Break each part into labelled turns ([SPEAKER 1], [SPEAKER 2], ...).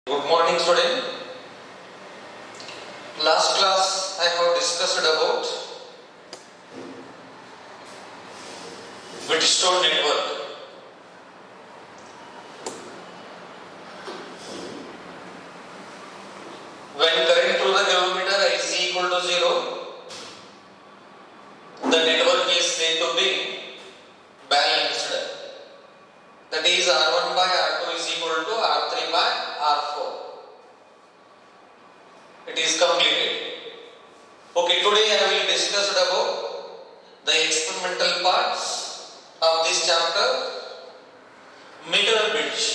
[SPEAKER 1] Good morning, student. Last class I have discussed about Wheatstone network. When current through the kilometer is equal to 0, the network is said to be balanced. That is R1 by R2 is equal to R3 by R4. It is completed. Okay, today I will discuss about the experimental parts of this chapter, meter bridge.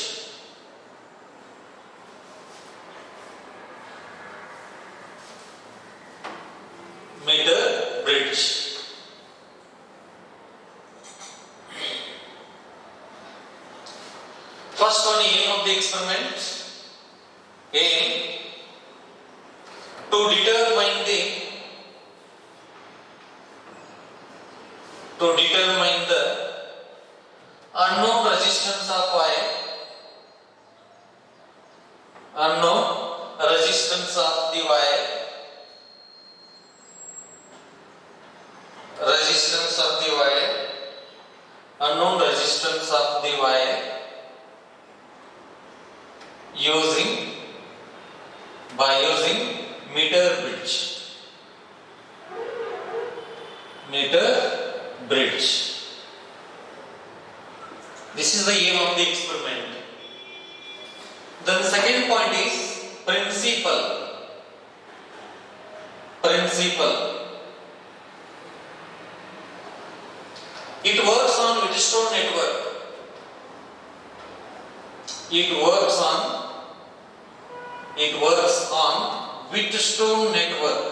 [SPEAKER 1] Meter bridge. First one, aim of the experiment. Aim to determine the unknown resistance of wire, unknown resistance of the wire, resistance of the wire, unknown resistance of the wire by using meter bridge. Meter bridge. This is the aim of the experiment. Then second point is principle. It works on Wheatstone network. It works on Wheatstone network.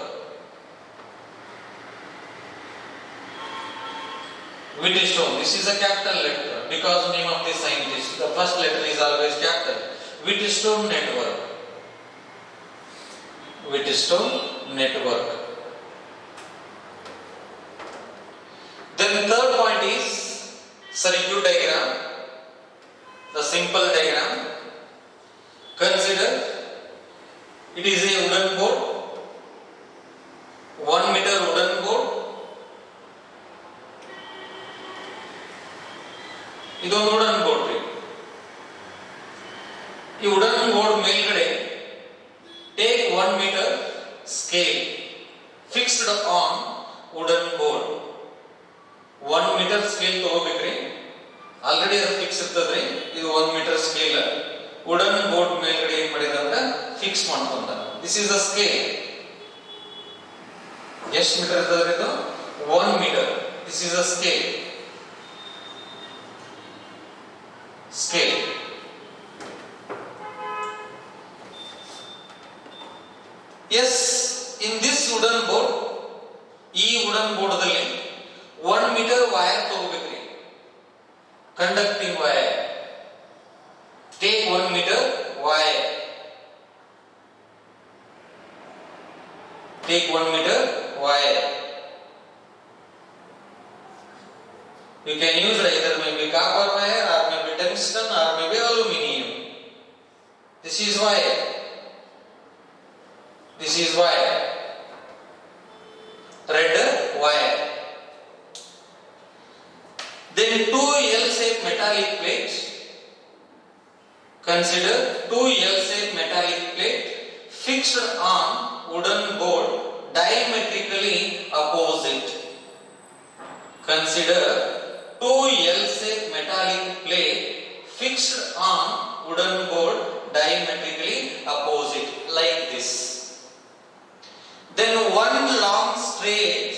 [SPEAKER 1] Wheatstone, this is a capital letter because name of the scientist. The first letter is always capital. Wheatstone network. Wheatstone network. Then third point is circuit diagram. The simple diagram. Consider it is a wooden board, 1 meter wooden board. ಇದೊಂದು wooden board ರೀ. ಈ wooden board ಮೇಲ್ಗಡೆ take 1 metre scale fixed on wooden board. 1 metre scale ತಗೋಬೇಕ್ರಿ. Already ಅದು fix ಇರ್ತದ್ರಿ. ಇದು 1 metre scale wooden board ಮೇಲ್ಗಡೆ ಏನ್ ಮಾಡಿದಂದ್ರೆ ಫಿಕ್ಸ್ ಮಾಡ್ಕೊಂಡ. This is the scale. ಎಷ್ಟು ಮೀಟರ್ ಇರ್ತದ್ರಿ ಇದು? 1 metre. This is the scale. Yes, in this wooden board, ಈ wooden board ದಲ್ಲಿ 1 ಮೀಟರ್ ವೈರ್ ತಗೋಬೇಕ್ರಿ. Conducting wire. Take 1 meter wire. Take 1 meter wire. You can use either maybe copper wire or maybe tungsten or maybe aluminium. This is wire. This is wire. Red wire. Then 2 L-shaped metallic plates. Consider 2 L-shaped metallic plate fixed on wooden board diametrically opposite. Consider 2 L-shaped metallic plate fixed on wooden board diametrically opposite like this. Then one long straight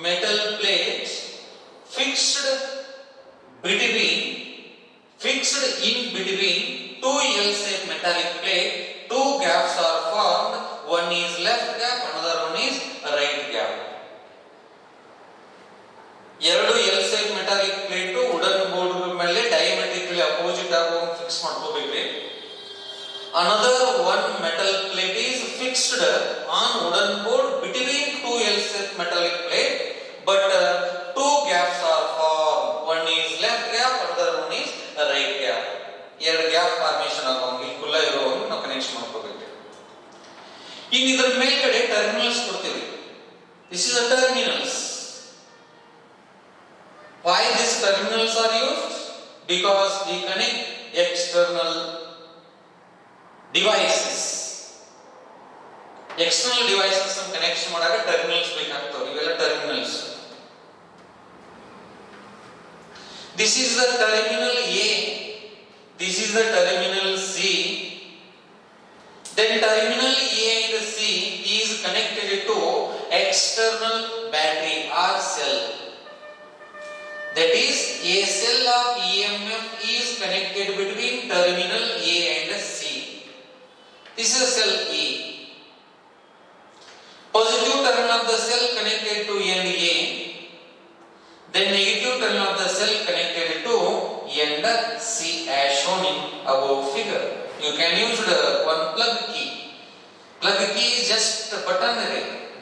[SPEAKER 1] metal plate fixed in between 2 L-shaped metallic plate. 2 gaps are formed. One is left gap, another one is right gap. ಎರಡು L-shaped metallic plate wooden board ಮೇಲೆ diametrically opposite ಆಗಿ fix ಮಾಡ್ಕೋಬೇಕ್ರಿ. Another one metal plate is fixed on wooden board between 2 L-shaped metallic plate, but 2 gaps are formed. One is left gap, another one is right gap. ಎರಡು gap formation ಆಗೋಂಗಿಲ್ಲ, ಕುಲ್ಲ ಇರೋಂಗೆ ನಾವು connection ಇನ್ನು ಇದರ ಮೇಲ್ಗಡೆ terminals ಕೊಡ್ತೀವಿ. This is the terminals. Why these terminals are used? Because we connect external devices. External devices connection ಮಾಡಾಗ terminals ಬೇಕಾಗ್ತವೆ. ಇವೆಲ್ಲ terminals. This is the terminal A. This is the terminal C. Then terminal A and C is connected to external battery or cell. That is, a cell of EMF is connected between terminal A and C. This is cell A. Positive terminal of the cell connected to end A. Then negative terminal of the cell connected to end C as shown in above figure. You can use the one plug key. Plug key is just a button.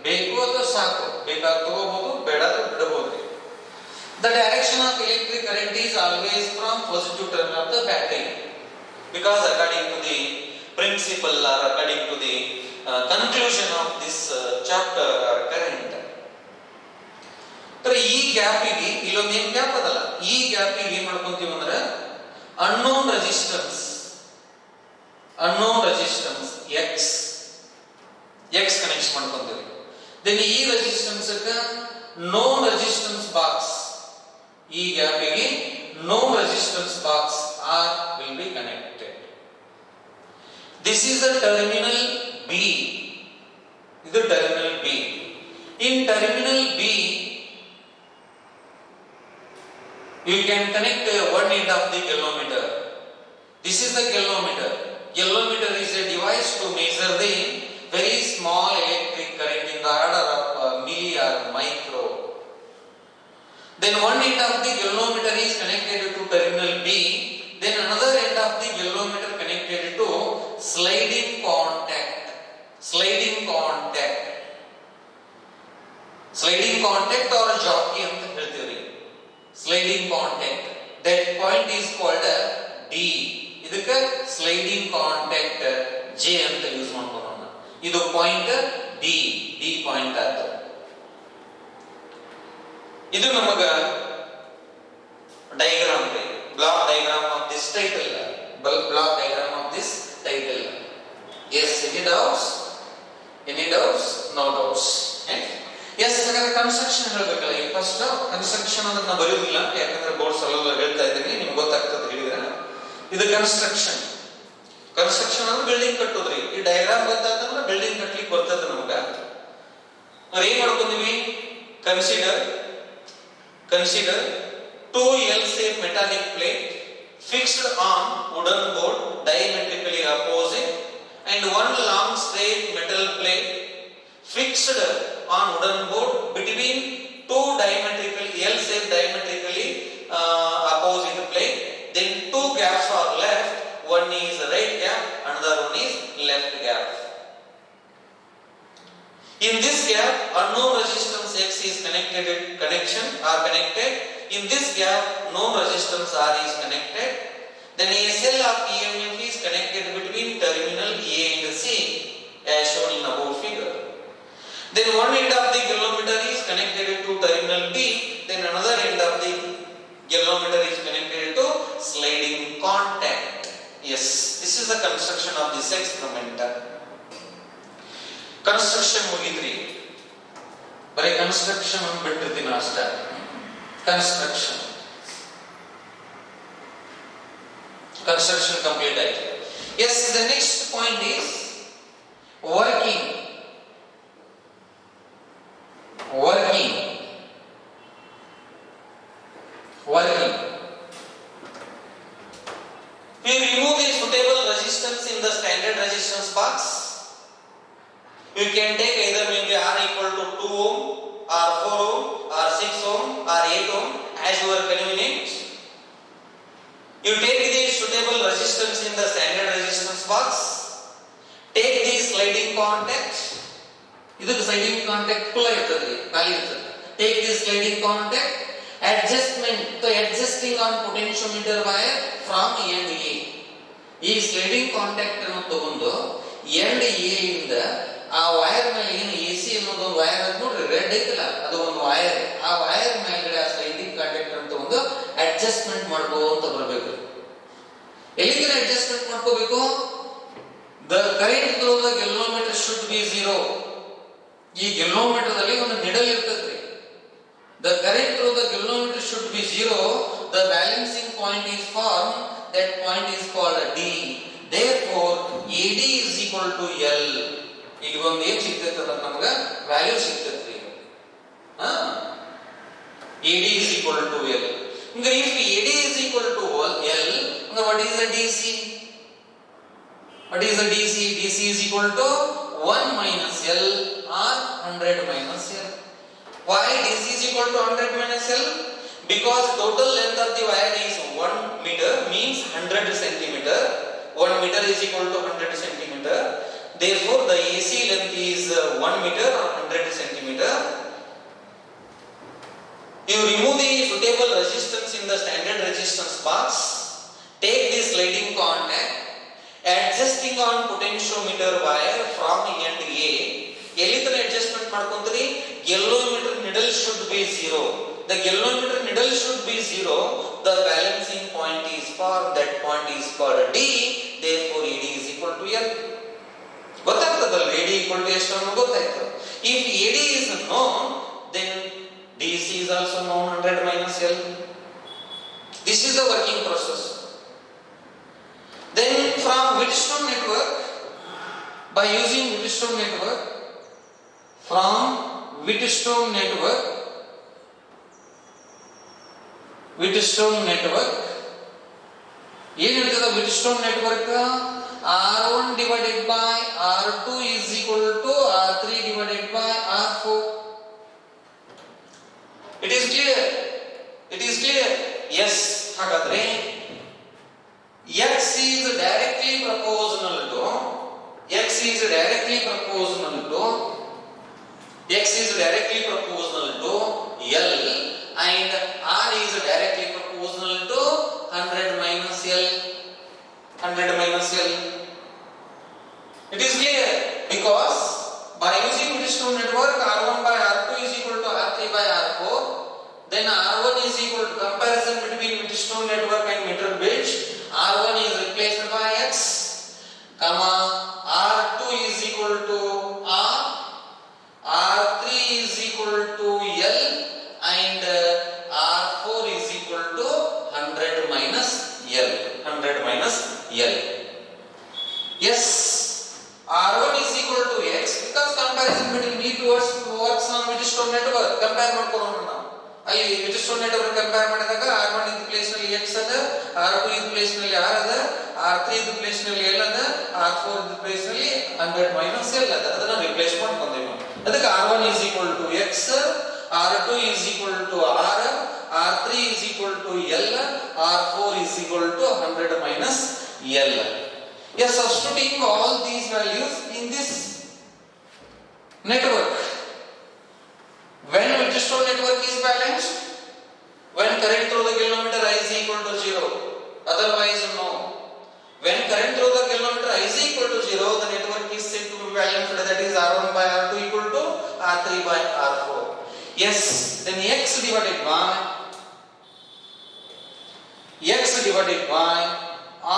[SPEAKER 1] ಬೇಕು ಅಥವಾ ಸಾಕು, ಬೇಕಾದ ತಗೋಬಹುದು, ಬೇಡ ಬಿಡಬಹುದು. The direction of electric current is always from positive terminal of the battery, because according to the principle or according to the conclusion of this chapter or current. So ಈ gap ಗೆ ಇಲ್ಲೊಂದು ಏನು ಗ್ಯಾಪ್ ಅದಲ್ಲ, ಈ gap ಗೆ ಏನು ಮಾಡ್ಕೊಂತೀವಿ ಅಂದ್ರೆ unknown resistance x ಕನೆಕ್ಟ್ ಮಾಡ್ಕೊಂತೀವಿ. then ಈ ರೆಸಿಸ್ಟೆನ್ಸ್ ಗೆ known resistance box, ಈ ಗ್ಯಾಪ್ ಗೆ no resistance box R will be connected. This is the terminal B. This is terminal B. In terminal B, you can connect one end of the galvanometer. This is the galvanometer. Galvanometer is a device to measure the very small electric current in the order of milli or micro. Then one end of the galvanometer is connected to terminal B. Then another end of the galvanometer connected to sliding contact. Sliding contact or jockey anta ಹೇಳ್ತೀವಿ. Sliding contact. That point is called D. ಇದಕ್ಕೆ sliding contact J ಅಂತ use ಮಾಡ್ಕೊಳ್ಳೋಣ. ಇದು point D point ಆಯ್ತು. ಇದು ನಮಗ diagram ಇದೆ, block diagram of this title, block diagram of this title. Yes, any doubts? No doubts. Yes, ಹಾಗಾದ್ರೆ construction ಹೇಳಬೇಕಲ್ಲ. ಈ ಫಸ್ಟ್ ಕನ್ಸ್ಟ್ರಕ್ಷನ್ ಅದನ್ನ ಬರೆಯೋದಿಲ್ಲ, ಯಾಕಂದ್ರೆ ಬೋರ್ಡ್ ಸಲುವಾಗಿ ಹೇಳ್ತಾ ಇದ್ದೀನಿ, ನಿಮ್ಗೆ ಗೊತ್ತಾಗ್ತದೆ ಹೇಳಿದ್ರೆ. ಇದು ಕನ್ಸ್ಟ್ರಕ್ಷನ್ ಅಂದ್ರೆ ಬಿಲ್ಡಿಂಗ್ ಕಟ್ಟೋದ್ರಿ. ಈ ಡಯಾಗ್ರಾಮ್ ಗೊತ್ತಾಗ್ತಂದ್ರೆ ಬಿಲ್ಡಿಂಗ್ ಕಟ್ಲಿಕ್ಕೆ ಬರ್ತದೆ ನಮಗ. ನಾವು ಏನ್ ಮಾಡ್ಕೊಂಡಿವಿ? Consider two L-shaped metallic plate fixed on wooden board diametrically opposite, and one long straight metal plate fixed on wooden board between two L-shaped diametrically opposite plate. Then two gaps are left. One is right gap, another one is left gap. In this gap, unknown resistance X is connected. In this gap, known resistance R is connected. Then a cell of EMF is connected between terminal A and C, as shown in above figure. Then one end of the galvanometer is connected to terminal B. Then another end of the galvanometer is connected to sliding contact. Yes, this is the construction of this experiment. Construction ಮುಗಿದ್ರಿ, ಬರೀ construction ಬಿಟ್ಟಿರ್ತೀನಿ ಅಷ್ಟೇ. Construction complete ಆಯ್ತು. Yes, the next point is working. We remove the suitable resistance in the standard resistance box. You can take either maybe R equal to 2 ohm or 4 ohm or 6 ohm or 8 ohm as your convenience. You take the suitable resistance in the standard resistance box. Take the sliding contact. ಇದಕ್ಕೆ sliding contact ಕುಲ ಇರ್ತದೆ, ಖಾಲಿ ಇರ್ತದೆ. Take the sliding contact. Adjusting on potentiometer wire from end A. ಈ sliding contact ಅನ್ನು ತಗೊಂಡು end A ಇಂದ ಆ ವೈರ್ ಮೇಲೆ ಏನು ಎ ಸಿ ಅನ್ನೋದು ಒಂದು ವೈರ್ ಅಂತ ನೋಡ್ರಿ, ರೆಡ್ ಐತಲ್ಲ ಅದು ಒಂದು ವೈರ್. ಆ ವೈರ್ ಮೇಲ್ಗಡೆ ಆ ಸ್ಲೈಡಿಂಗ್ ಕಾಂಟ್ಯಾಕ್ಟರ್ ಅಂತ ಒಂದು ಅಡ್ಜಸ್ಟ್ಮೆಂಟ್ ಮಾಡ್ಕೋಂತ ಬರಬೇಕು. ಎಲ್ಲಿಗೆ ಅಡ್ಜಸ್ಟ್ಮೆಂಟ್ ಮಾಡ್ಕೋಬೇಕು? The current through the galvanometer should be 0. ಈ ಗೆಲ್ಲೋಮೀಟರ್ ದಲ್ಲಿ ಒಂದು ನಿಡಲ್ ಇರ್ತದೆ. The current through the galvanometer should be 0. The balancing point is formed. That point is called D. Therefore AD is equal to L. ಈಗ ಒಂದು ಏನ್ ಸಿಗ್ತೈತೆ ಅಂದ್ರೆ ನಮಗೆ ವ್ಯಾಲ್ಯೂ ಸಿಗ್ತೈತ್ರಿ. AD is equal to L. ಈಗ if AD is equal to L, then what is the DC? What is the DC? DC is equal to 1 minus L or 100 minus L. Why DC is equal to 100 minus L? Because total length of the wire is 1 meter, means 100 centimeter. 1 meter is equal to 100 centimeter. Therefore the AC length is 1 meter or 100 centimeter. You remove the suitable resistance in the standard resistance box. Take the sliding contact, adjusting on potentiometer wire from end A. ಎಲ್ಲಿತನ adjustment ಮಾಡ್ಕೊಂತೀರಿ? Galvanometer needle should be 0. The galvanometer needle should be 0. The balancing point is formed. That point is called D. Therefore AD is equal to L. ಗೊತ್ತಾಗ್ತದಲ್ಲ AD equal to ಎಷ್ಟು ಅನ್ನೋದು ಗೊತ್ತಾಯ್ತು. If AD is known, then DC is also known, 100 minus L. This is the working process. Then from Wheatstone network, by using Wheatstone network, from Wheatstone network ಏನು ಹೇಳ್ತದ Wheatstone network? R1 divided by R2 is equal to R3 divided by R4. It is clear? It is clear? Yes. ಹಾಗಾದ್ರೆ X is directly proportional to L and R is directly proportional to 100 minus L. It is clear? Because by using Wheatstone network, R1 by R2 is equal to R3 by R4. Then R1 is equal to comparison between Wheatstone network and meter bridge. R1 is replaced by X, comma R2 is equal to R, R3 is equal to L, and R4 is equal to 100 minus L. Yes, R1 is equal to X because comparison between these two works on Wheatstone network. Compare ಮಾಡ್ಕೊಳ್ಳೋಣ ನಾವು. ಅಲ್ಲಿ Wheatstone network compare ಮಾಡಿದಾಗ R1 ಇದ್ದ place ನಲ್ಲಿ X ಅದ, R2 ಇದ್ದ place ನಲ್ಲಿ R ಅದ, R3 ಇದ್ದ ಪ್ಲೇಸ್ ನಲ್ಲಿ L ಅದ, R4 ಇದ್ದ ಪ್ಲೇಸ್ ನಲ್ಲಿ 100 minus L ಅದ. ಅದನ್ನ ರಿಪ್ಲೇಸ್ ಮಾಡ್ಕೊಂಡೆವು ನಾವು. ಅದಕ್ಕೆ R1 is equal to X, R2 is equal to R, R3 is equal to L, R4 is equal to 100 minus L. Yes, substituting all these values in this network. When Wheatstone network is balanced, when current through the galvanometer I is equal to 0, otherwise no. When current through the galvanometer I is equal to 0, the network is said to be balanced, that is R1 by R2 equal to R3 by R4. Yes, then X divided by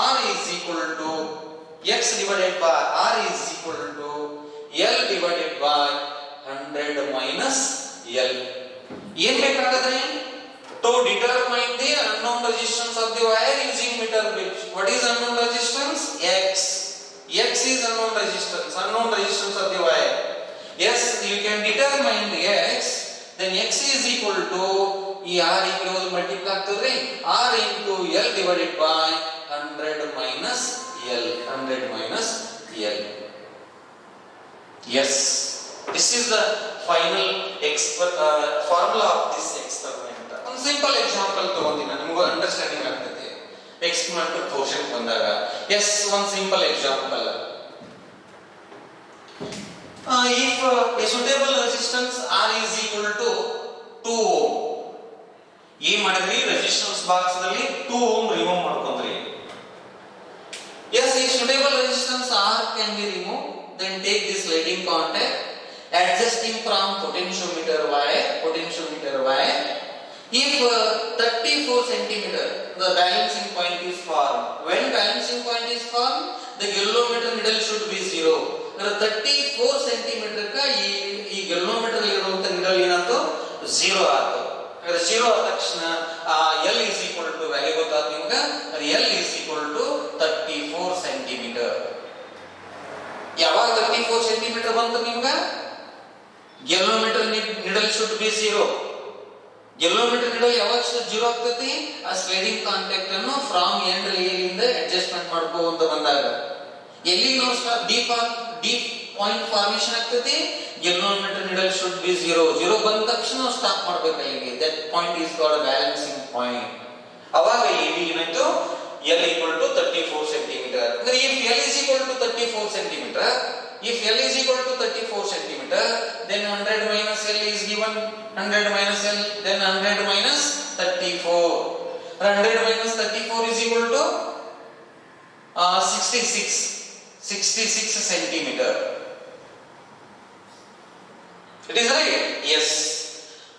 [SPEAKER 1] R is equal to L divided by 100 minus L. ಏನ್ ಬೇಕಾಗುತ್ತೆ? To determine the unknown resistance of the wire using meter bridge. What is unknown resistance? X. X is unknown resistance of the wire. Yes, you can determine the X. Then X is equal to ಈ R equal multiply ಆಗ್ತದ್ರಿ R into L divided by 100 minus L. Yes, this is the final formula of this experiment. One simple example ತಗೊಂಡಿನ ನಿಮಗೆ understanding ಆಗ್ತದೆ experimental portion ಬಂದಾಗ. Yes, one simple example. If a suitable resistance R is equal to 2 ohm, ಏನು ಮಾಡಿದ್ರಿ? Resistance box ದಲ್ಲಿ 2 ohm remove ಮಾಡ್ಕೊಂಡ್ರಿ. Yes, if suitable resistance R can be removed, then take this leading contact, adjusting from potentiometer wire. If 34 centimeter, the balancing point is formed. When balancing point is formed, the galvanometer needle should be 0. 34 centimeter का ಈ galvanometer ಇರುವಂತ needle ಏನಾಯ್ತು 0 ಆಯ್ತು. 0 ಆದ ತಕ್ಷಣ L is equal to value ಗೊತ್ತಾಯ್ತು ನಿಮಗೆ. L is equal to 34 centimeter. ಯಾವಾಗ 34 centimeter ಬಂತು ನಿಮಗೆ? galvanometer needle should be 0. galvanometer needle ಯಾವಾಗ 0 ಆಗ್ತೈತಿ? ಆ ಸ್ಲೈಡಿಂಗ್ ಕಾಂಟ್ಯಾಕ್ಟ್ ಅನ್ನು ಫ್ರಮ್ ಎಂಡ್ ಲೇಯರ್ ಇಂದ ಅಡ್ಜಸ್ಟ್ಮೆಂಟ್ ಮಾಡ್ಕೋಂತ ಬಂದಾಗ ಎಲ್ಲಿ ನಾವು ಡೀಪ್ ಪಾಯಿಂಟ್ ಫಾರ್ಮೇಷನ್ ಆಗ್ತೈತಿ. galvanometer needle should be 0. 0 ಬಂದ ತಕ್ಷಣ ನಾವು ಸ್ಟಾಪ್ ಮಾಡಬೇಕು ಅಲ್ಲಿಗೆ. That point is called balancing point. ಅವಾಗ ಇಲ್ಲಿ ಏನಾಯ್ತು? L equal to 34 centimeter. ಅಂದ್ರೆ if L is equal to 34 centimeter, if L is equal to 34 centimeter, then 100 minus L is given 100 minus L, then 100 minus 34. 100 minus 34 is equal to 66 centimeter. It is right? Yes.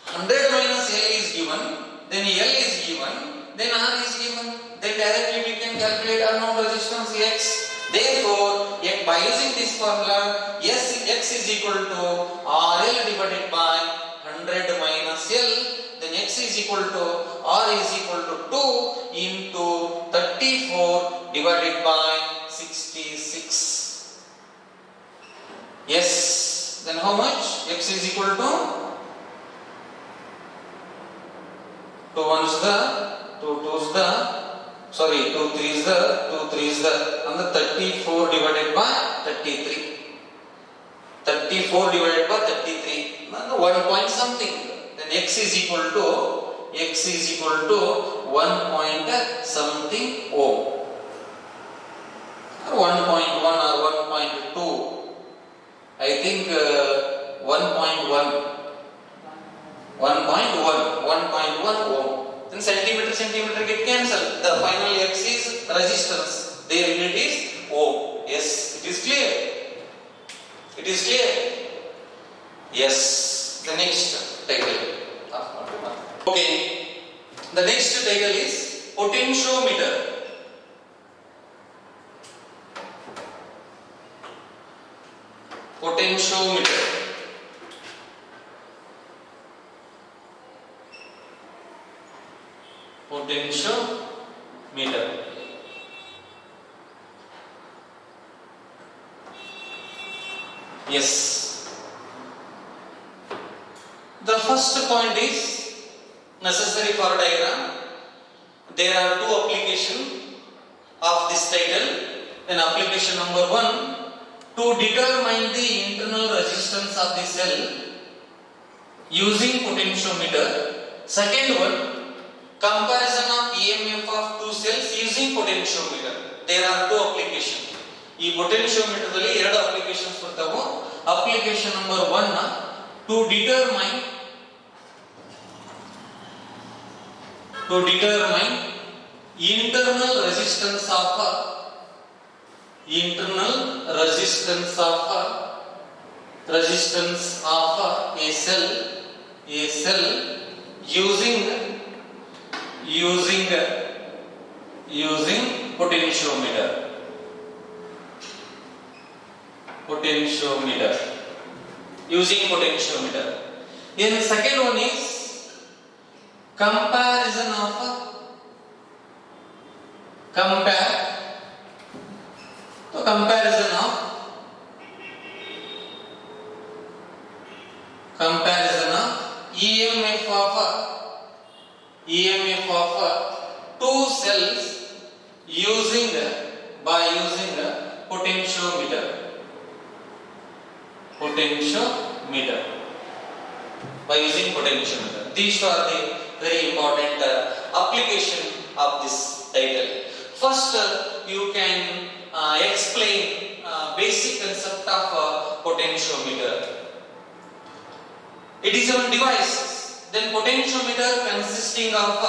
[SPEAKER 1] 100 minus L is given, then L is given, then R is given, then directly we can calculate unknown resistance X. Therefore, by using this formula, X is equal to RL divided by 100 minus L, then X is equal to R is equal to 2 into 34 divided by 66. Yes, then how much? X is equal to 2 1s the 2 2s the 2 3s the 2 3s the and 34 divided by 33. 34 divided by 33 and 1 point something. Then X is equal to 1 point something ohm, or 1.1 or 1.2. I think 1.1 ohm. Then centimeter get cancelled. The final X is resistance. Their unit is ohm. Yes, it is clear. It is clear. Yes. The next title. Okay. The next title is potentiometer. Potentiometer. Potentiometer. Yes. The first point is necessary for diagram. There are two applications of this title. Then application number 1, to determine the internal resistance of the cell using potentiometer. Second one, comparison of EMF of two cells using potentiometer. There are two applications. ಈ potentiometer ದಲ್ಲಿ ಎರಡು applications ಬರ್ತಾವು. Application number 1 to determine internal resistance of a cell using potentiometer. Using potentiometer. Then second one is comparison of EMF of two cells by using potentiometer. By using potentiometer. These are the very important application of this title. First, you can explain basic concept of potentiometer. It is a device. Then potentiometer consisting of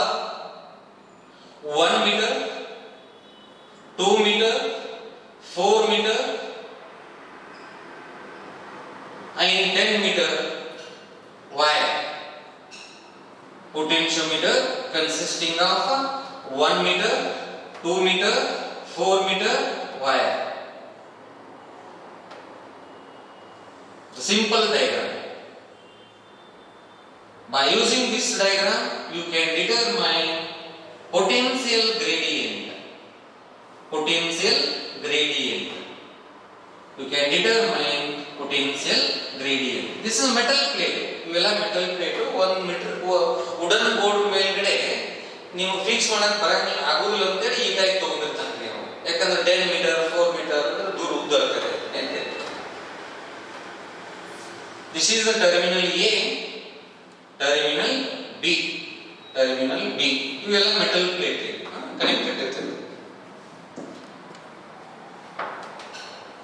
[SPEAKER 1] 1 meter, 2 meter, 4 meter, potentiometer consisting of 1 meter, 2 meter, 4 meter wire. The simple diagram. By using this diagram, you can determine potential gradient. Potential gradient. You can determine potential gradient. This is metal plate. ಇವೆಲ್ಲ metal plate 1 metre wooden board ಮೇಲ್ಗಡೆ ನೀವು fix ಮಾಡಕ್ ಬರಂಗಿಲ್ಲ ಆಗುದಿಲ್ಲ ಅಂತ ಹೇಳಿ ಈ type ತಗೊಂಡಿರ್ತಾನೆ ನಾವು. ಯಾಕಂದ್ರೆ 10 ಮೀಟರ್ 4 ಮೀಟರ್ ದೂರ ಉದ್ದ ಆಗ್ತದೆ. This is the terminal A, terminal B, terminal B. ಇವೆಲ್ಲ metal plate ಕನೆಕ್ಟೆಡ್ ಇರ್ತದೆ.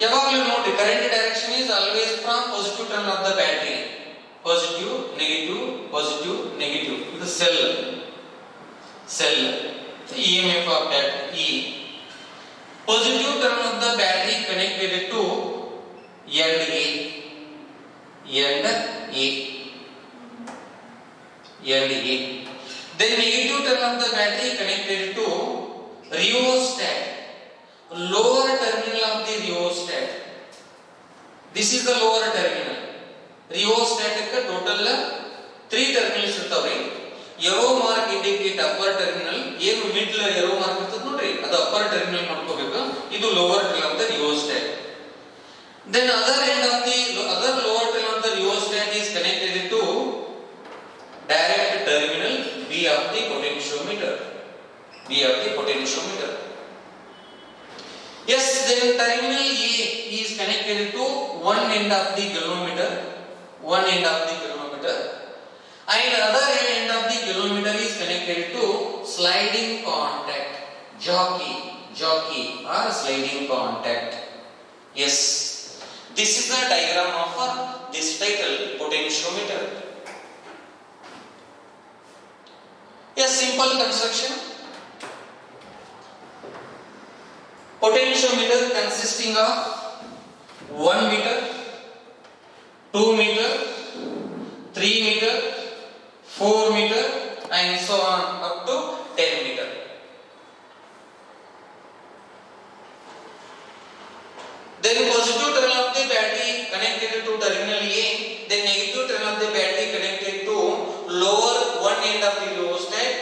[SPEAKER 1] ಯಾವಾಗಲೂ ನೋಡಿ current direction is always from positive terminal of the battery. Positive, negative, positive, negative. ಇದು cell. The EMF of that E. Positive terminal of the battery connected to end A. End A. End A. Then negative terminal of the battery connected to rheostat. Lower terminal of the rheostat. This is the lower terminal. Rheostat ka total 3 terminals ಇರ್ತಾವ್ರಿ. arrow mark indicate upper terminal. ಏನು middle arrow mark ಇರ್ತದ ನೋಡ್ರಿ ಅದು upper terminal ಮಾಡ್ಕೋಬೇಕು. ಇದು lower terminal of the rheostat. Then other lower terminal of the rheostat is connected to direct terminal B of the potentiometer. B of the potentiometer. Yes, then terminal A is connected to one end of the galvanometer, and other end of the galvanometer is connected to sliding contact, jockey or sliding contact. Yes, this is the diagram of this title potentiometer. A simple construction. Potentiometer consisting of 1 meter, 2 meter, 3 meter, 4 meter and so on up to 10 meter. Then positive terminal of the battery connected to terminal A, then negative terminal of the battery connected to lower one end of the rheostat,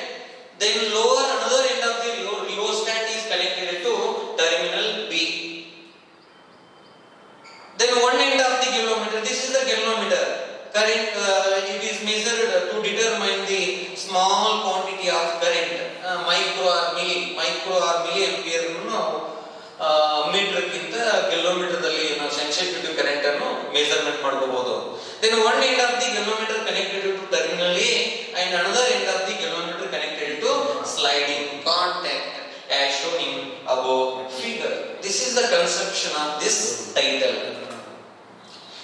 [SPEAKER 1] then lower another end of the rheostat is connected to terminal B. Then one end of the galvanometer, this is the galvanometer. Current it is measured to determine the small quantity of current, micro or milliampere meter ಗಿಂತ kilometre ದಲ್ಲಿ ನಾವು sensitive current ಅನ್ನು measurement ಮಾಡಬಹುದು. Then one end of the galvanometer connected to terminal A and another end of the galvanometer connected to sliding contact as shown in above figure. This is the conception of this title.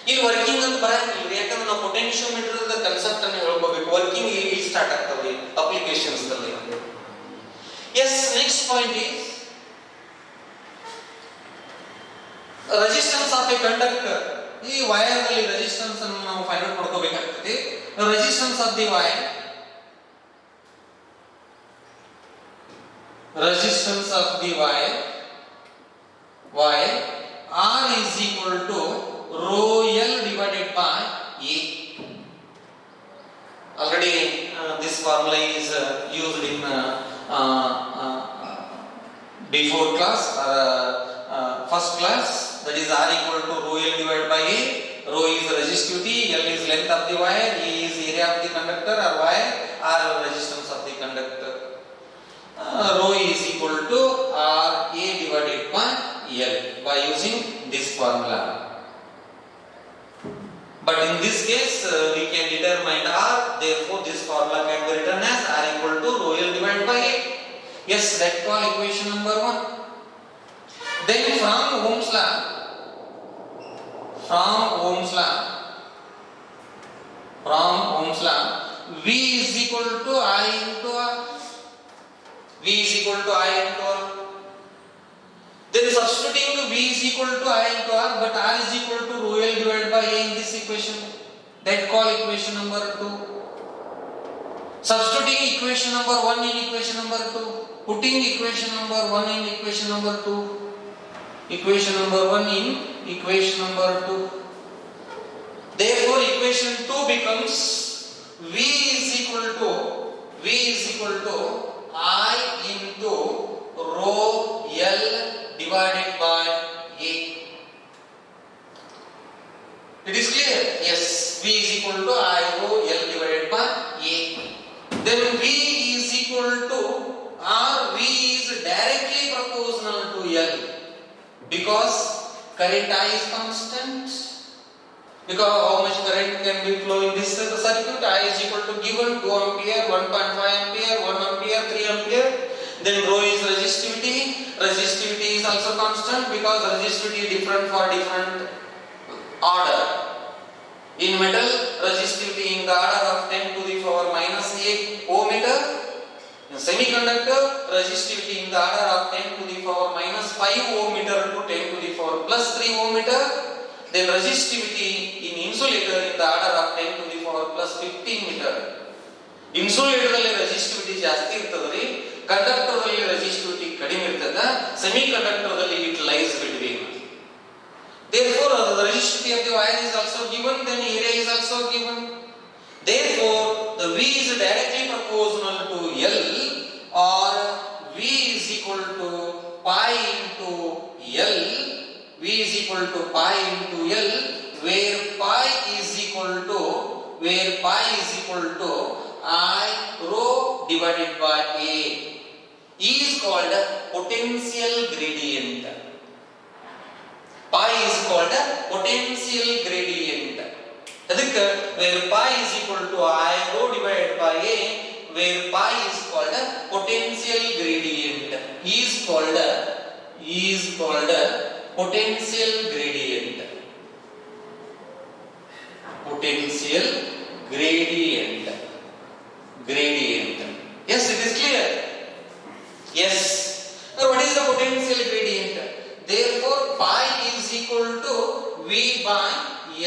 [SPEAKER 1] ಇಲ್ಲಿ working ಅಂತ ಬರಂಗಿಲ್ಲ ಯಾಕಂದ್ರೆ ನಾವು potentiometer ದ concept ಅನ್ನು ಹೇಳ್ಕೋಬೇಕು. Working ಇಲ್ಲಿ start ಆಗ್ತವೆ ಅಪ್ಲಿಕೇಶನ್ಸ್ ನಲ್ಲಿ. Yes, next point is resistance of a conductor. ಈ ವೈರ್ ನಲ್ಲಿ ರೆಸಿಸ್ಟೆನ್ಸ್ ಅನ್ನು ನಾವು ಫೈಂಡ್ ಔಟ್ ಮಾಡ್ಕೋಬೇಕಾಗ್ತದೆ. resistance of the wire R is equal to rho L divided by A. Already this formula is used in before class first class, that is R equal to rho L divided by A. Rho is resistivity, L is length of the wire, A is area of the conductor or wire, R resistance of the conductor. Rho is equal to R A divided by L by using this formula. But in this case we can determine R, therefore this formula can be written as R equal to rho L divided by A. Yes, let's call equation number 1. Then from Ohm's law, V is equal to I into R. Then substituting V is equal to I into R, but R is equal to rho L divided by A in this equation. That call equation number 2. Substituting equation number 1 in equation number 2, putting equation number 1 in equation number 2, equation number 1 in equation number 2. Therefore equation 2 becomes V is equal to I into rho L divided by A. It is clear? Yes. V is equal to I rho L divided by A. Then V is equal to, or V is directly proportional to L, because current I is constant. Because how much current can be flow in this circuit? I is equal to given 2 ampere, 1.5 ampere, 1 ampere, 3 ampere. Then rho is resistivity. Resistivity is also constant because resistivity is different for different order. In metal, resistivity in the order of 10 to the power minus 8 ohmmeter. In semiconductor, resistivity in the order of 10 to the power minus 5 ohmmeter to 10 to the power plus 3 ohmmeter. Then resistivity in insulator in the order of 10 to the power plus 15 meter. Insulator dalli resistivity ಜಾಸ್ತಿ ಇರ್ತದೆ, conductor ದಲ್ಲಿ resistivity ಕಡಿಮೆ ಇರ್ತದೆ, semiconductor ದಲ್ಲಿ it lies between. Therefore the resistivity of the wire is also given, then area is also given. Therefore the V is directly proportional to L, or V is equal to pi into L. V is equal to pi into L, where pi is equal to I rho divided by A, is called a potential gradient. Pi is called a potential gradient. ಅದಕ್ಕೆ where pi is equal to I rho divided by A, where pi is called a potential gradient, is called a potential gradient. Potential gradient. Yes, it is clear. Yes. Now what is the potential gradient? Therefore pi is equal to V by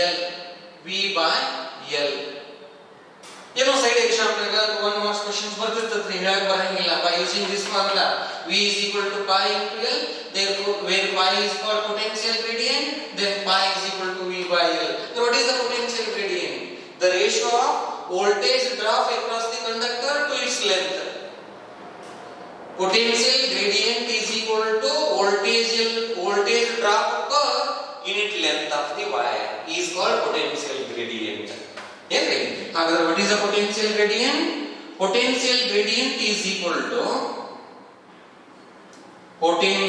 [SPEAKER 1] L. Side exam one marks questions ಬರ್ತಿರ್ತದೆ, ಹೇಳಕ್ ಬರಂಗಿಲ್ಲ. By using this formula, V is equal to pi into L. Therefore where pi is called potential gradient, then pi is equal to V by L. So what is the potential gradient? The ratio of voltage drop across the conductor to its length. Potential gradient is equal to voltage drop per unit length of the wire, is called potential gradient. Okay? What is the potential gradient? Potential gradient is equal to voltage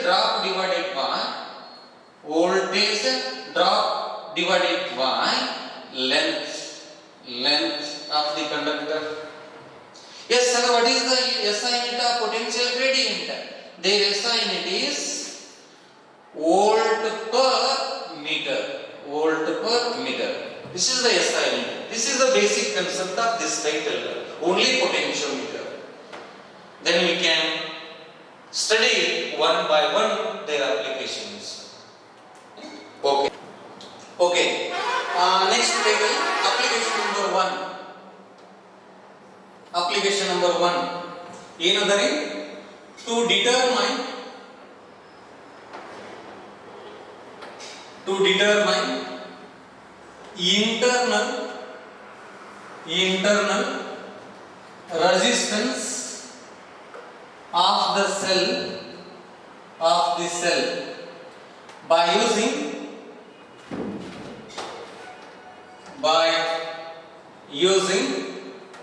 [SPEAKER 1] drop divided by length of the conductor. Yes, sir. What is the SI unit of potential gradient? Their SI unit is volt per meter. This is the SI unit. This is the basic concept of this title, only potentiometer. Then we can study one by one their applications. Okay. Next title, application number 1. Application number 1. ಏನಂದರೆ to determine internal resistance of the cell by using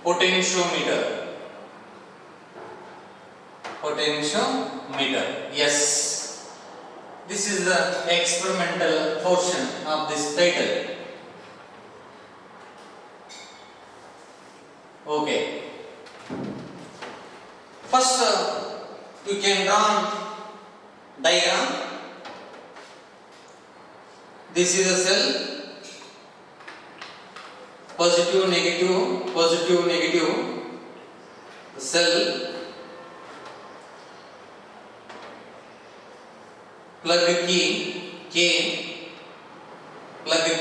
[SPEAKER 1] potentiometer. Yes, this is the experimental portion of this title. Okay, first you can draw diagram. This is a cell, positive negative cell, plug key K,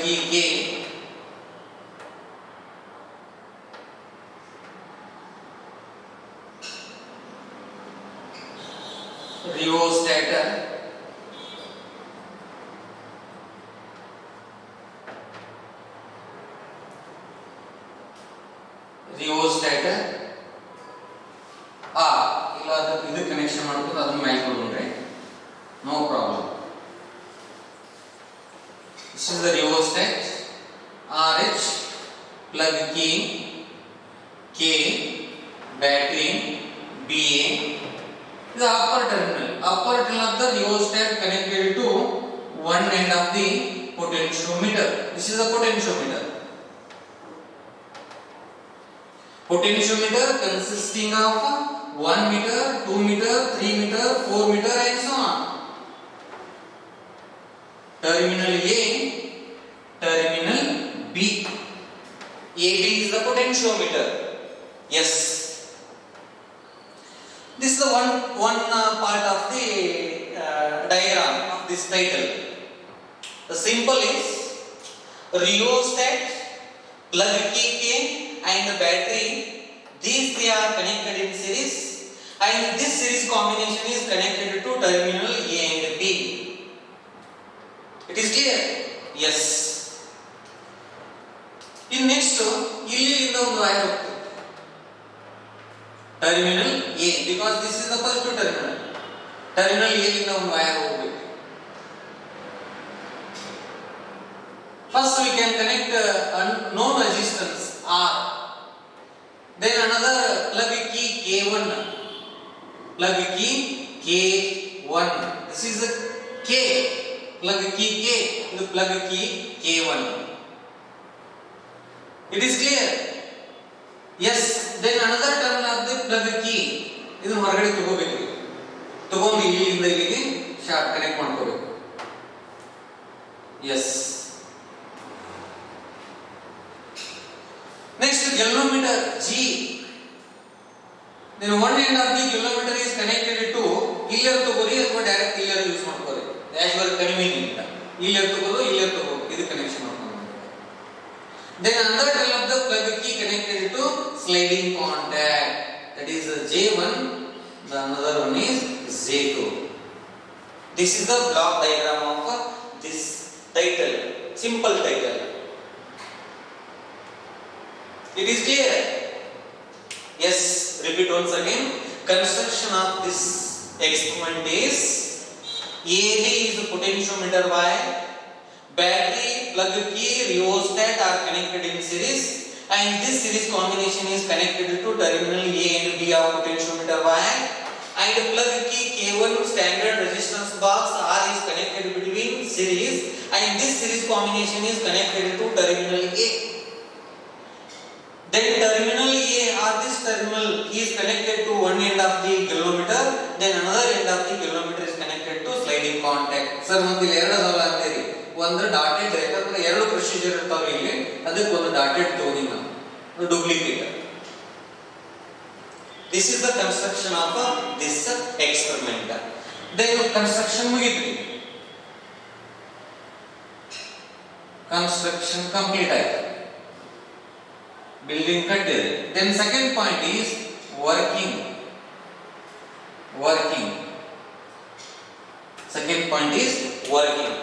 [SPEAKER 1] key K, rheostator, rheostator ಇಲ್ಲ ಇದು connection ಮಾಡ್ಕೊಂಡು ಅದನ್ನ ಮೇಲೆ ಕೊಡ್ಕೊಂಡ್ರೆ no problem. This is the rheostat. RH plug key, K battery, BA. The upper terminal of the rheostat connected to one end of the potentiometer. This is the potentiometer. Potentiometer consisting of 1 meter, 2 meter, 3 meter, 4 meter and so on. Terminal A, terminal B. AB is the potentiometer. Yes. This is the one part of the diagram of this title. The symbol is rheostat, plug key K and the battery. These three are connected in series, and this series combination is connected to terminal A and B. It is clear? Yes. In next, illinda ಒಂದು wire ಹೋಗ್ತದೆ terminal A, because this is the first terminal. Terminal A ಇಂದ ಒಂದು wire ಹೋಗಬೇಕು. First we can connect known resistance R. Then another plug key K1. Plug key K1. This is a K. Plug key K. The plug key K1. It is clear? Yes. Then another terminal of the plug key. ಇದು ಹೊರಗಡೆ ತಗೋಬೇಕು. ತಗೊಂಡು ಇಲ್ಲಿಂದ ಇಲ್ಲಿಗೆ short connect ಮಾಡ್ಕೋಬೇಕು. Yes. Next, galvanometer G. Then one end of the galvanometer is connected to here ತಗೋರಿ ಅಥವಾ direct here use ಮಾಡ್ಕೋರಿ. As per convenient. Here ತಗೋದು here ತಗೋದು ಇದು ಕನೆಕ್ಷನ್ ಮಾಡ್ಕೊಂಡು. Then another terminal of the plug key connected to sliding contact. That is J1. The another one is J2. This is the block diagram of this title. Simple title. It is clear? Yes. Repeat once again. Construction of this experiment is AB is the potentiometer wire, battery, plug key, rheostat are connected in series, and this series combination is connected to terminal A and B of potentiometer wire, and plug key K1 standard resistance box R is connected between series, and this series combination is connected to terminal A. Then terminal A or this terminal is connected to one end of the galvanometer, then another end of the galvanometer is connected to sliding contact. Sir, ಮತ್ತೆ ಇಲ್ಲಿ ಎರಡು ಅದಾವಲ್ಲ ಅಂತೀರಿ. ಒಂದು dotted ಯಾಕಂದ್ರೆ ಎರಡು procedure ಇರ್ತಾವೆ ಇಲ್ಲಿ, ಅದಕ್ಕೆ ಒಂದು ಡಾಟೆಡ್ ತಗೊಂಡಿ ನಾನು duplicate. This is the construction of this experiment. Then construction ಮುಗಿದ್ರಿ. Construction complete ಆಯ್ತು. Building ಕಟ್ಟಿದೆ. Then second point is working. Second point is working.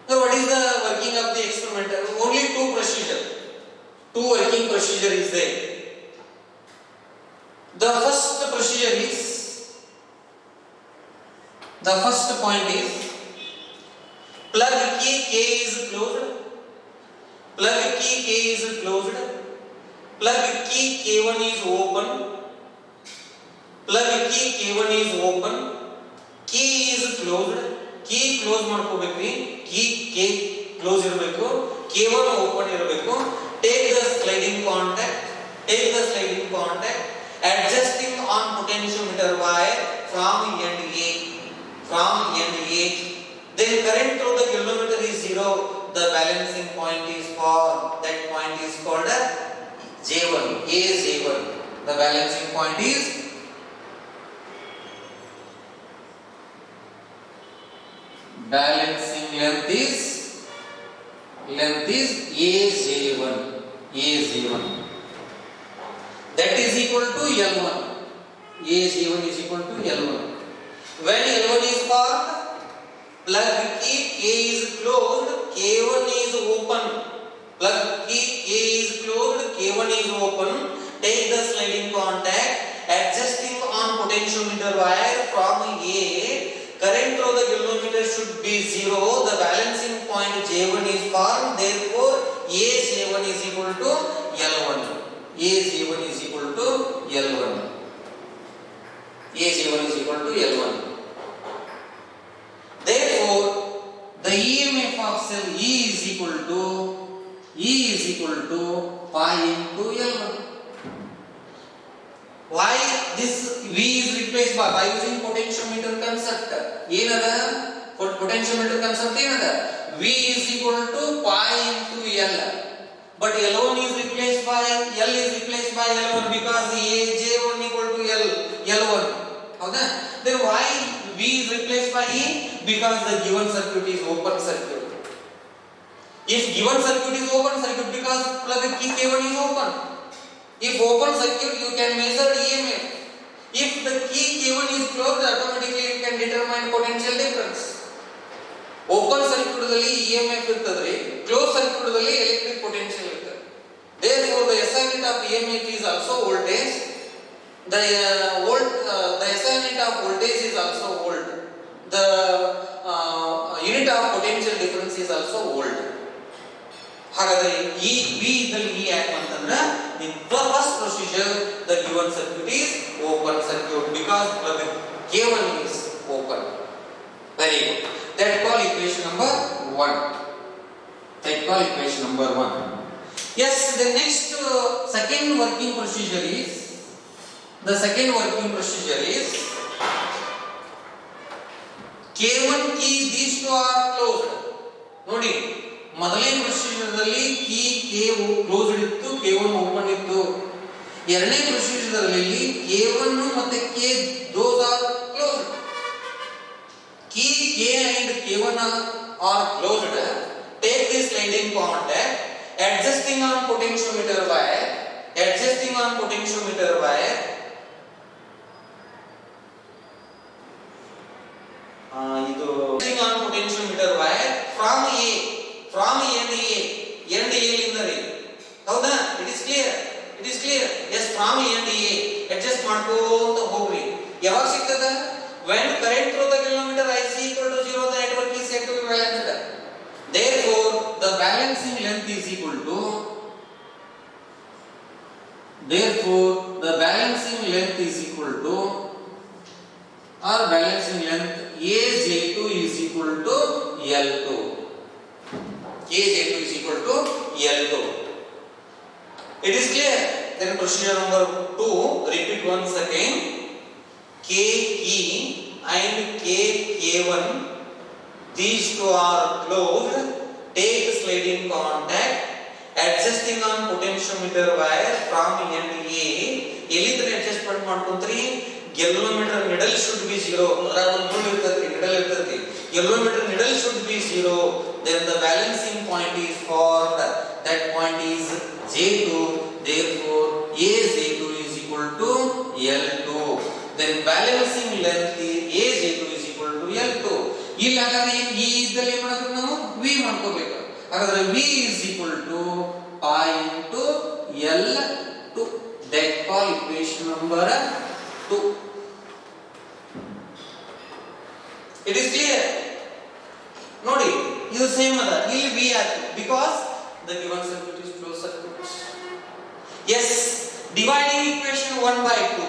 [SPEAKER 1] So what is the working of the experiment? Only two working procedure is there. The first point is plug key K is closed. Plug key K is closed. Plug key K1 is open. Plug key K1 is open. Key is closed. Key close ಮಾಡ್ಕೋಬೇಕ್ರಿ. Key K close ಇರಬೇಕು. K1 open ಇರಬೇಕು. Take the sliding contact. Adjusting on potentiometer wire from end A. Then current through the galvanometer is 0. The balancing point is called J1. The balancing point is balancing length is length is AJ1. AJ1. That is equal to L1. AJ1 is equal to L1. When L1 is formed, plug key K is closed, K1 is open. Plug key K is closed, K1 is open. Take the sliding contact, adjusting on potentiometer wire from A. Current through the galvanometer should be 0. The balancing point J1 is formed. Therefore, AJ1 is equal to L1. AJ1 is equal to L1. AJ1 is equal to L1. Therefore, the EMF of cell E is equal to pi into L1. Why this V is replaced by using potentiometer concept? ಏನದ potentiometer concept ಏನದ? V is equal to pi into L. But L1 is replaced by L is replaced by L1 because J1 equal to L1. ಹೌದಾ? Then why V is replaced by E? Because the given circuit is open circuit. If given circuit is open circuit, because plug key K1 is open. If open circuit, you can measure EMF. If the key K1 is closed, automatically you can determine potential difference. Open circuit ದಲ್ಲಿ EMF ಇರ್ತದೆ, closed circuit ದಲ್ಲಿ electric potential ಇರ್ತದೆ. Therefore, the SI unit of EMF is also voltage. The SI unit of voltage is also volt. The unit of potential difference is also volt. ಹಾಗಾದರೆ ಈ V ಇದ್ದಲ್ಲಿ E ಯಾಕೆ ಅಂತಂದ್ರೆ in the first procedure the given circuit is open circuit because plug K1 is open. Very good. That call equation number 1. That call equation number 1. Yes, the next second working procedure is K1 key these two are closed. ನೋಡಿ ಮೊದಲನೇ procedure ದಲ್ಲಿ key closed ಇತ್ತು, K1 open ಇತ್ತು. ಎರಡನೇ procedure ದಲ್ಲಿ K1 ಮತ್ತೆ K those are closed. Key K and K1 are closed. Take this sliding contact, adjusting on potentiometer wire. Adjusting on potentiometer wire from A and A ಲಿಂದ ರೀ. ಹೌದಾ? It is clear. Yes, from A and A adjust ಮಾಡ್ಕೋತ ಹೋಗ್ರಿ. ಯಾವಾಗ ಸಿಗ್ತದ? When current through the galvanometer IC equal to 0, the network is said to be balanced. Therefore, the balancing length is equal to our balancing length AJ2 is equal to L2. AJ2 is equal to L2. It is clear. Then procedure number 2, repeat once again. K key and K1, these two are closed. Take sliding contact, adjusting on potentiometer wire from end A. ಎಲ್ಲಿದ್ರೆ adjustment ಮಾಡ್ಕೊಂತ್ರಿ? galvanometer needle should be 0. Galvanometer needle should be 0. Then the balancing point is formed. That point is J2. Therefore, AJ2 is equal to L2. Then balancing length AJ2 is equal to L2. ಇಲ್ಲಿ ಹಾಗಾದ್ರೆ ಈ ಇದ್ದಲ್ಲಿ ಏನು ಮಾಡಬೇಕು ನಾವು? V ಮಾಡ್ಕೋಬೇಕು. ಹಾಗಾದ್ರೆ V is equal to pi into L2. That call equation number 2. It is clear. ನೋಡಿ ಇದು ಸೇಮ್ ಅದ. ಇಲ್ಲಿ V ಆಯ್ತು because the given circuit is closed circuit. Yes, dividing equation 1/2.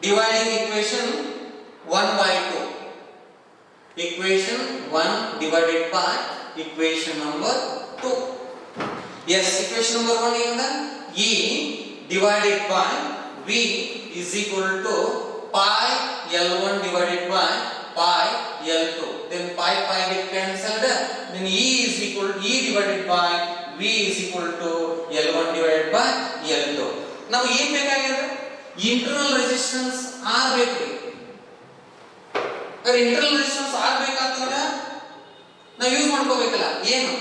[SPEAKER 1] Dividing equation 1/2. Equation 1 divided by equation number 2. Yes, equation number 1 ಏನದ? E divided by V is equal to pi L1 divided by pi L2. Then pi get cancelled. Then E divided by V is equal to L1 divided by L2. Now ಏನು ಬೇಕಾಗಿದೆ? Internal resistance R ಬೇಕ್ರಿ. internal resistance R ಬೇಕಾಗ್ತದ ನಾವು use ಮಾಡ್ಕೋಬೇಕಲ್ಲ ಏನು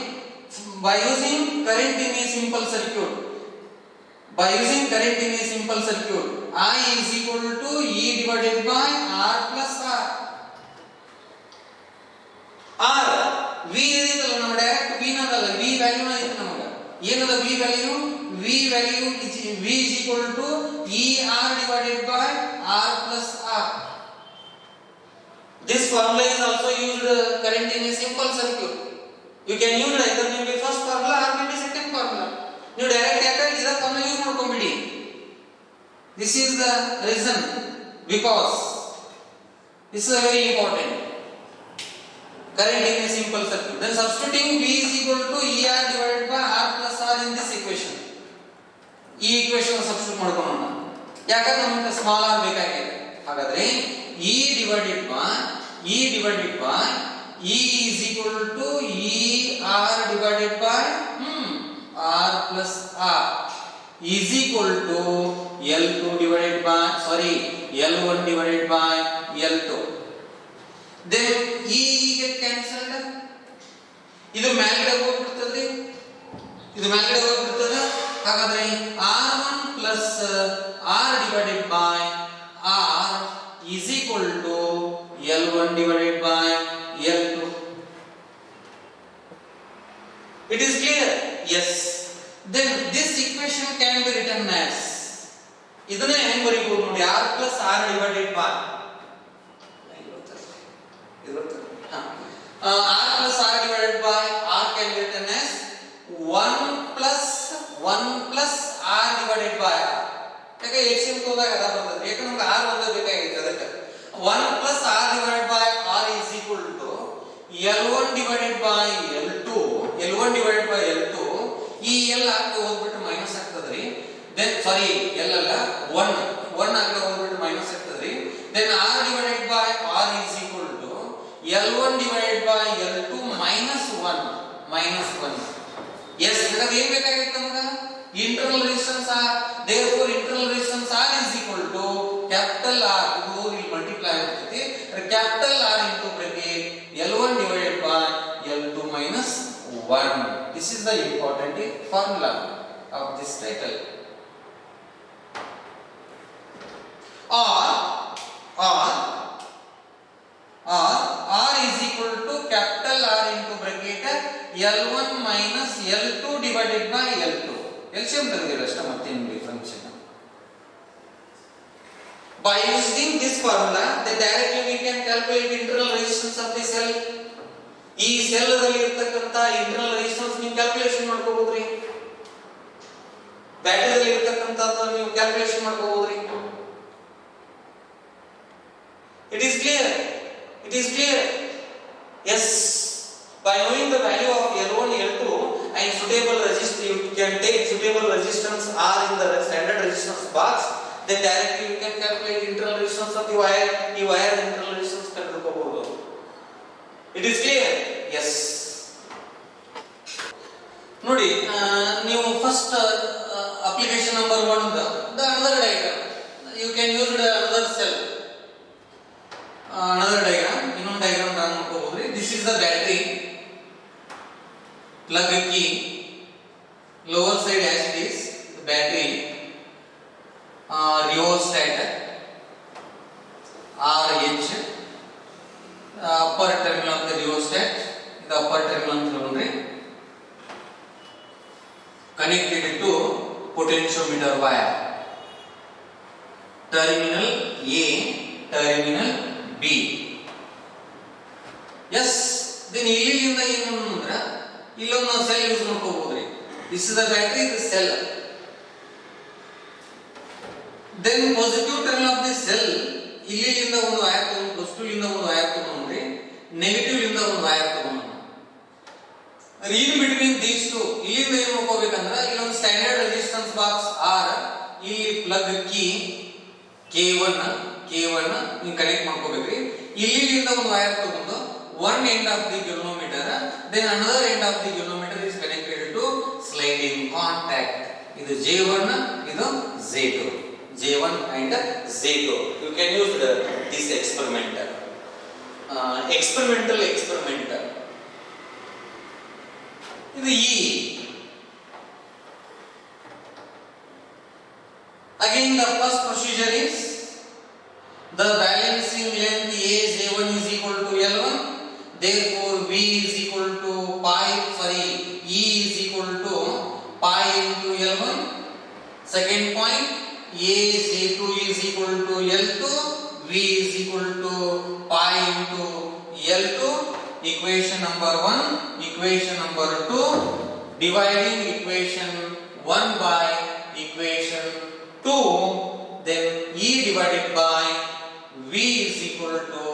[SPEAKER 1] by using current in a simple circuit by using current in a simple circuit I is equal to E divided by R plus R R V ಇದಲ್ಲ ನಮ್ಮ direct V ನದಲ್ಲ V value ನ ಐತೆ ನಮಗೆ ಏನದ V value V is equal to E R divided by R plus R. This formula is also used current in a simple circuit. You can use either maybe first formula or maybe second formula. You direct ಯಾಕೆ ಇದರ formula use ಮಾಡ್ಕೊಂಬಿಡಿ. This is the reason because this is very important. Current in a simple circuit. Then substituting V is equal to ER divided by R plus R in this equation. ಈ equation substitute ಮಾಡ್ಕೊಳ್ಳೋಣ. ಯಾಕಂದ್ರೆ ನಮಗೆ small r ಬೇಕಾಗಿದೆ. ಹಾಗಾದ್ರೆ E divided by E is equal to ER divided by R plus R is equal to L2 divided by L1 divided by L2. Then E get cancelled. ಇದು ಮೇಲ್ಗಡೆ ಹೋಗ್ಬಿಡ್ತದೆ ಹಾಗಾದ್ರೆ R1 plus R divided by R is equal to L1 divided by L2. It is clear? Yes. Then this equation can be written as ಇದನ್ನ ಹೆಂಗ್ ಬರೀಬಹುದು ನೋಡಿ R plus R divided by R plus R divided by R can be written as 1 plus R divided by R. ಯಾಕೆ LCM ತಗೊಂಡಾಗ ಅದ ಬರ್ತದೆ ಯಾಕಂದ್ರೆ ನಮಗೆ R ಒಂದೇ ಬೇಕಾಗಿತ್ತು ಅದಕ್ಕೆ 1 plus R divided by R is equal to L1 divided by L2 ಈ L ಆಗ್ತಾ ಹೋಗ್ಬಿಟ್ಟು ಮೈನಸ್ ಆಗ್ತದ್ರಿ then L ಅಲ್ಲ 1 ಆಗ್ತಾ ಹೋಗ್ಬಿಟ್ಟು ಮೈನಸ್ ಆಗ್ತದ್ರಿ then R divided by R is equal to L1 divided by L2 minus 1 yes ಯಾಕಂದ್ರೆ ಏನು ಬೇಕಾಗಿತ್ತು ನಮಗೆ internal resistance R, therefore internal resistance R is equal to capital R, ಇದು ಇಲ್ಲಿ multiply ಆಗ್ತೈತಿ capital R into bracket L1 divided by L2 minus 1. This is the important formula of this title. R is equal to capital R into bracket L1 minus L2 divided by L2. LCM ತೆಗೆದಿರ ಅಷ್ಟೇ ಮತ್ತೇನು difference ಇಲ್ಲ. By using this formula, then directly we can calculate internal resistance of the cell. ಈ cell ದಲ್ಲಿ ಇರತಕ್ಕಂತ internal resistance ನೀವು calculation ಮಾಡ್ಕೋಬಹುದ್ರಿ. Battery ದಲ್ಲಿ ಇರತಕ್ಕಂತದ್ದು ನೀವು ಕ್ಯಾಲ್ಕುಲೇಷನ್ ಮಾಡ್ಕೋಬಹುದ್ರಿ. It is clear. Yes. By knowing the value of L1, L2 and suitable resistance, you can take suitable resistance R in the standard resistance box. Then directly you can calculate internal resistance of the wire. The wire internal resistance ಕಂಡುಹಿಡಿಯಬಹುದು. It is clear? Yes. ನೋಡಿ ನೀವು first application number 1 the another diagram. You can use another cell. Another diagram. ಇನ್ನೊಂದು diagram draw ಮಾಡ್ಕೋಬಹುದು. This is the battery. Plug key. Lower side as it is the battery. Rheostat RH. Upper terminal of the rheostat. The upper terminal three connected to potentiometer wire. Terminal A, terminal B. Yes. Then ಇಲ್ಲಿಂದ ಏನು ಅಂದ್ರೆ ಇಲ್ಲೊಂದು ನಾವು cell use ಮಾಡ್ಕೋಬಹುದ್ರಿ. This is the battery, this cell. Then positive terminal of this cell ಇಲ್ಲಿಂದ ಒಂದು wire ತಗೊಂಡು positive ಇಂದ ಒಂದು ವೈರ್ ತಗೊಂಡ್ರಿ ನೆಗೆಟಿವ್ ಇಂದ ಒಂದು ವೈರ್ ತಗೊಂಡು in between these two ಇಲ್ಲಿಂದ ಏನು ಮಾಡ್ಕೋಬೇಕಂದ್ರೆ ಇಲ್ಲೊಂದು ಸ್ಟ್ಯಾಂಡರ್ಡ್ ರೆಸಿಸ್ಟೆನ್ಸ್ ಬಾಕ್ಸ್ R ಇಲ್ಲಿ ಪ್ಲಗ್ ಕೀ K1 ನೀವು ಕನೆಕ್ಟ್ ಮಾಡ್ಕೋಬೇಕ್ರಿ. ಇಲ್ಲಿಂದ ಒಂದು ವೈರ್ ತಗೊಂಡು one end of the galvanometer, then another end of the galvanometer is connected to sliding contact. Idu J1, idu Z2. J1 and Z2. You can use this experimental. ಇದು E. Again the first procedure is the balancing length A1 is equal to L1, therefore V is equal to E is equal to pi into L1. Second point, Aj2 is equal to L2, V is equal to pi into L2. Equation number 1, equation number 2, dividing equation 1 by equation 2, then E divided by V is equal to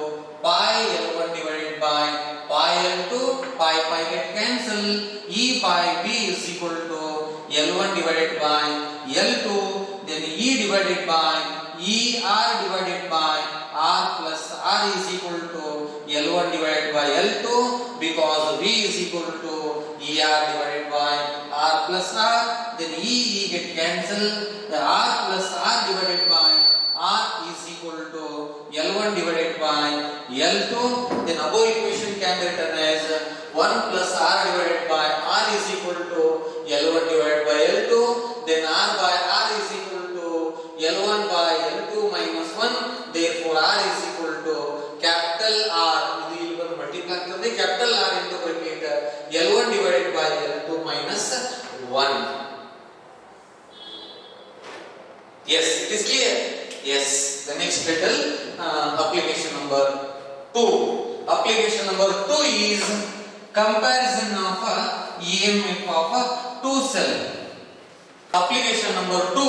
[SPEAKER 1] pi L1 divided by pi L2, pi get cancelled, E by V is equal to L1 divided by L2, then E divided by ER divided by R plus R is equal to L1 divided by L2, because V is equal to ER divided by R plus R, then E get cancelled, the R plus R divided by R is equal to L1 divided by L2, then above equation can be written as 1 plus R divided by R is equal to L1 divided by L2, then R by R is equal to L1 by L2 minus 1, therefore R is equal to capital R, ಇದು ಇಲ್ಲಿ ಬಂದು multiply ಆಗ್ತದೆ, capital R into bracket L1 divided by L2 minus 1. Yes, it is clear. Yes, the next little application number 2. Application number 2 is comparison of EMF of a 2 cell. Application number 2,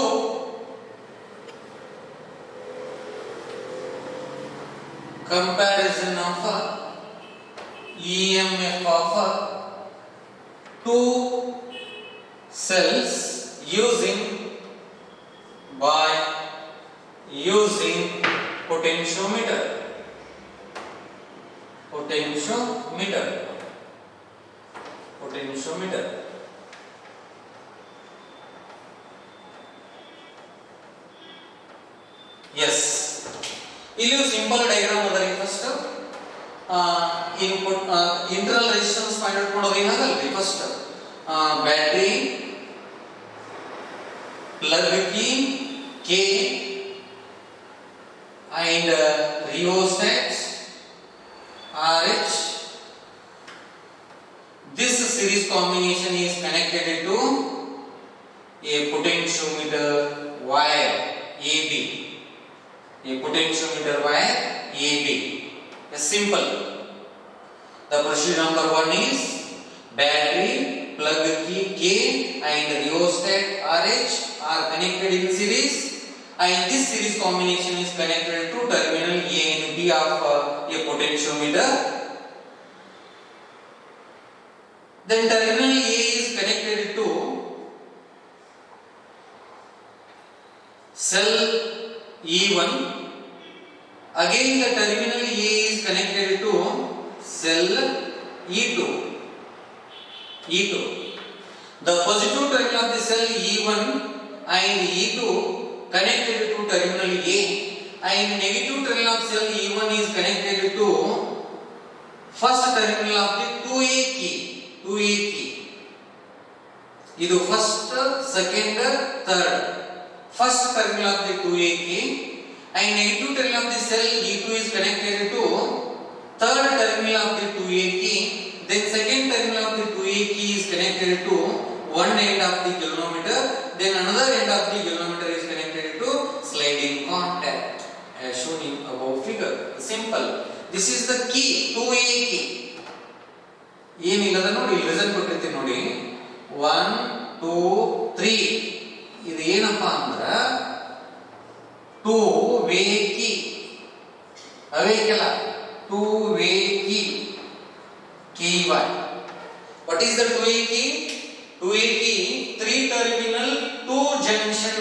[SPEAKER 1] comparison of EMF of 2 cells using potentiometer. Yes, ಇಲ್ಲಿ simple diagram ಅದರಿ. First input internal resistance find out ಮಾಡೋದು ಏನಾಗಲ್ರಿ. First battery plug key K and rheostat RH. This series combination is connected to a potentiometer wire AB. A potentiometer wire AB. It's simple. The procedure number 1 is battery, plug key K and rheostat RH are connected in series, and this series combination is connected to terminal A and B of a potentiometer. Then terminal A is connected to cell E1. Again the terminal A is connected to cell E2. The positive terminal of the cell E1 and E2 connected to terminal A, and negative terminal of cell E1 is connected to first terminal of the 2A key. Idu first, second, third. First terminal of the 2A key and negative terminal of the cell E2 is connected to third terminal of the 2A key. Then second terminal of the 2A key is connected to one end of the galvanometer, then another end of the galvanometer is connected to sliding contact as shown in above figure. Simple. This is the key, 2A key. ಏನಿಲ್ಲದ ನೋಡಿ, risen ಕೊಟ್ಟಿರ್ತೀನಿ ನೋಡಿ, 1 2 3. ಇದು ಏನಪ್ಪಾ ಅಂದ್ರ 2-way key. ಅವೇಕಲ್ಲ 2-way key. KY. What is the 2A key? 2A key 3 terminal 2 junction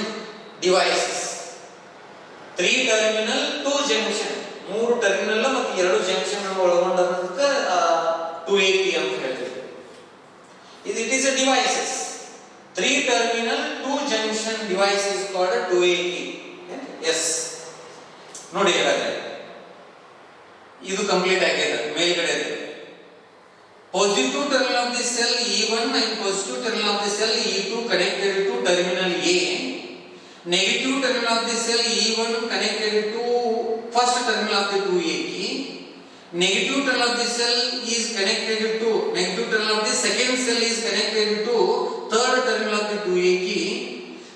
[SPEAKER 1] devices. 3 terminal 2 junction, 3 terminal ಮತ್ತು 2 junction ಒಳಗೊಂಡಂತ 2A key ಅಂತ ಹೇಳ್ತೀವಿ. It is a devices. 3 terminal 2 junction device is called a 2A key. Yes. ನೋಡಿ ಹಾಗಾದ್ರೆ ಇದು complete ಆಗಿದೆ. ಮೇಲ್ಗಡೆ Positive terminal of the cell E1 and positive terminal of the cell E2 connected to terminal A. Negative terminal of the cell E1 connected to first terminal of the 2A key. Negative terminal of the cell is connected to negative terminal of the second cell is connected to third terminal of the 2A key.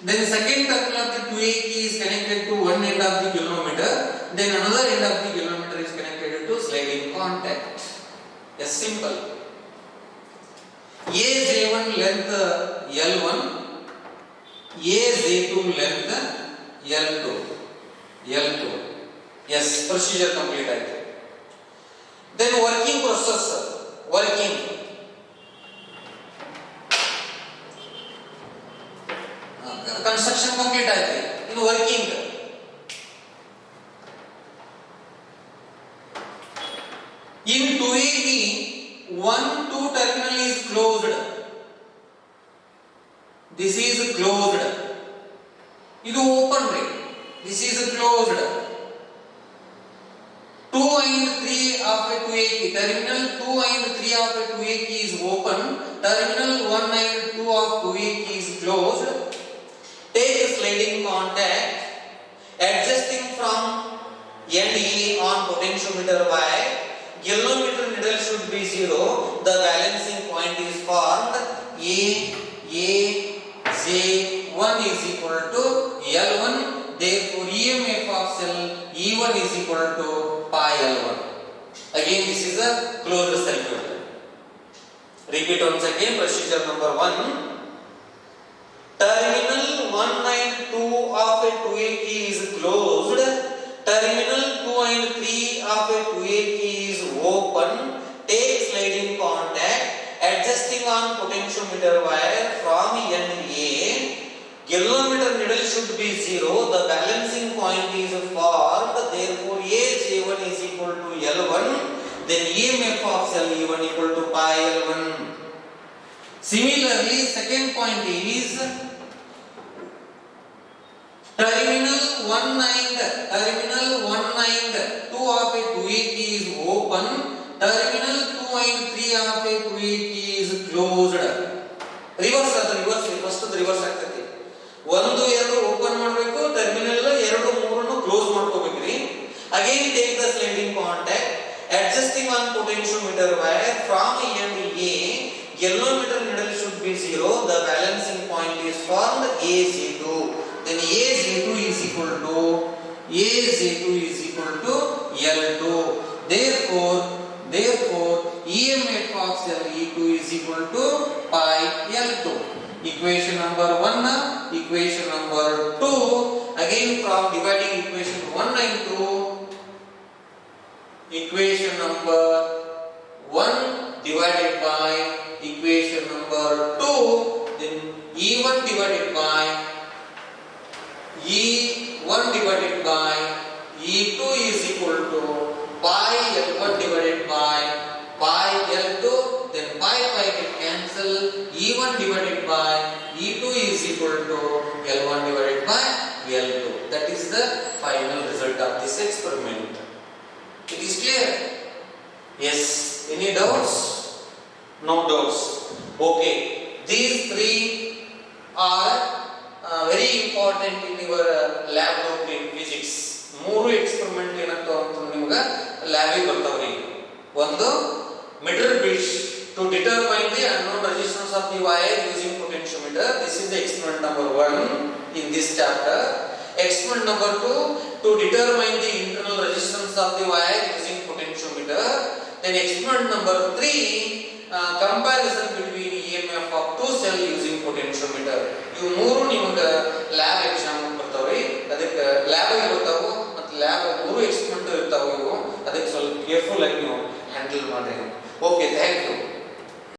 [SPEAKER 1] Then second terminal of the 2A key is connected to one end of the galvanometer. Then another end of the galvanometer is connected to sliding contact. Yes, simple. AJ1 length L1, AJ2 length L2. Yes, procedure complete. Then working process. Construction complete. In working. In 2A, 1-2 terminal is closed. This is closed. Idu open ray. This is closed. 2 and 3 of a 2A key. Terminal 2 and 3 of a 2A key is open. Terminal 1 and 2 of 2A key is closed. Take sliding contact. Adjusting from end A on potentiometer Y. Galvanometer needle should be 0. The balancing point is formed. J1 is equal to L1. Therefore, EMF of cell E1 is equal to pi L1. Again, this is a closed circuit. Repeat once again. Procedure number 1. Terminal 1 and 2 of a 2A key is closed. Terminal 2 and 3 of a 2A key is open. Take sliding contact. Adjusting on potentiometer wire from end A. Galvanometer needle should be 0. The balancing point is formed. Therefore, AJ1 is equal to L1. Then EMF of cell E1 equal to pi L1. Similarly, second point is terminal 1 and 2 of a 2A key is open. Terminal 2 and 3 of a 2A key is closed. Reverse first reverse ಆಗ್ತೈತಿ. 1 2 open ಮಾಡಬೇಕು, terminal 2 3 close ಮಾಡ್ಕೋಬೇಕ್ರಿ. Again take the sliding contact. Adjusting on potentiometer wire from end A. Galvanometer needle should be 0. The balancing point is formed. AJ2. Then AJ2 is equal to L2. Therefore EMF of cell E2 is equal to pi L2. Equation number 1, equation number 2. Again from dividing equation 1 and 2. Equation number 1 divided by equation number 2. Then E1 divided by E2 is equal to pi L1 divided by pi L2. Then pi get cancel. E1 divided by E2 is equal to L1 divided by L2. That is the final result of this experiment. It is clear? Yes. Any doubts? No doubts. Okay. These three are very important in your lab work in physics. ಮೂರು experiment ಏನಾಗ್ತಾವ ಅಂತ ನಿಮಗೆ ಲ್ಯಾಬಿಗೆ ಬರ್ತಾವ್ರಿ. ಒಂದು meter bridge to determine the unknown resistance of the wire using potentiometer. This is the experiment number 1 in this chapter. Experiment number 2 to determine the internal resistance of the wire using potentiometer. Then experiment number 3 comparison between EMF of two cell using potentiometer. You ಮೂರು